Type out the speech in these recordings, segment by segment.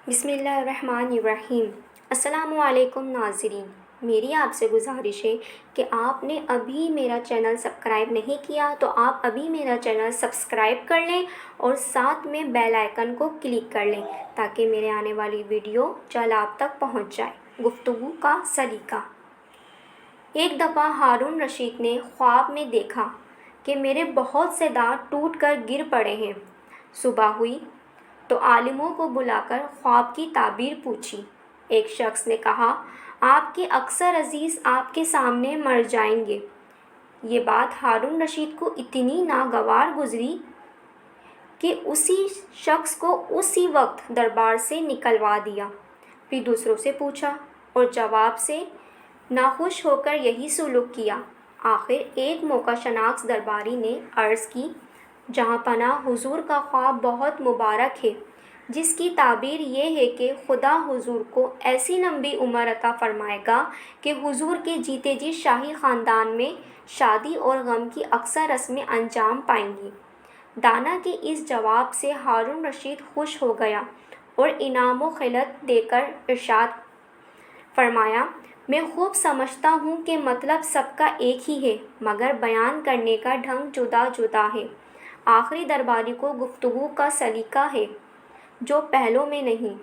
بسم اللہ الرحمن الرحیم۔ السلام علیکم ناظرین، میری آپ سے گزارش ہے کہ آپ نے ابھی میرا چینل سبسکرائب نہیں کیا تو آپ ابھی میرا چینل سبسکرائب کر لیں اور ساتھ میں بیل آئیکن کو کلک کر لیں تاکہ میرے آنے والی ویڈیو جلد آپ تک پہنچ جائے۔ گفتگو کا سلیقہ۔ ایک دفعہ ہارون رشید نے خواب میں دیکھا کہ میرے بہت سے دانت ٹوٹ کر گر پڑے ہیں۔ صبح ہوئی تو عالموں کو بلا کر خواب کی تعبیر پوچھی۔ ایک شخص نے کہا، آپ کے اکثر عزیز آپ کے سامنے مر جائیں گے۔ یہ بات ہارون رشید کو اتنی ناگوار گزری کہ اسی شخص کو اسی وقت دربار سے نکلوا دیا۔ پھر دوسروں سے پوچھا اور جواب سے ناخوش ہو کر یہی سلوک کیا۔ آخر ایک موقع شناس درباری نے عرض کی، جہاں پناہ حضور کا خواب بہت مبارک ہے، جس کی تعبیر یہ ہے کہ خدا حضور کو ایسی لمبی عمر عطا فرمائے گا کہ حضور کے جیتے جی شاہی خاندان میں شادی اور غم کی اکثر رسمیں انجام پائیں گی۔ دانا کے اس جواب سے ہارون رشید خوش ہو گیا اور انعام و خلعت دے کر ارشاد فرمایا، میں خوب سمجھتا ہوں کہ مطلب سب کا ایک ہی ہے، مگر بیان کرنے کا ڈھنگ جدا جدا ہے۔ آخری درباری کو گفتگو کا سلیقہ ہے جو پہلوں میں نہیں،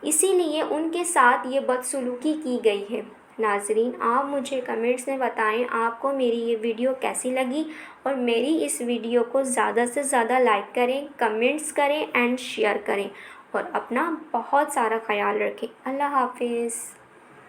اسی لیے ان کے ساتھ یہ بدسلوکی کی گئی ہے۔ ناظرین، آپ مجھے کمنٹس میں بتائیں آپ کو میری یہ ویڈیو کیسی لگی، اور میری اس ویڈیو کو زیادہ سے زیادہ لائک کریں، کمنٹس کریں اینڈ شیئر کریں، اور اپنا بہت سارا خیال رکھیں۔ اللہ حافظ۔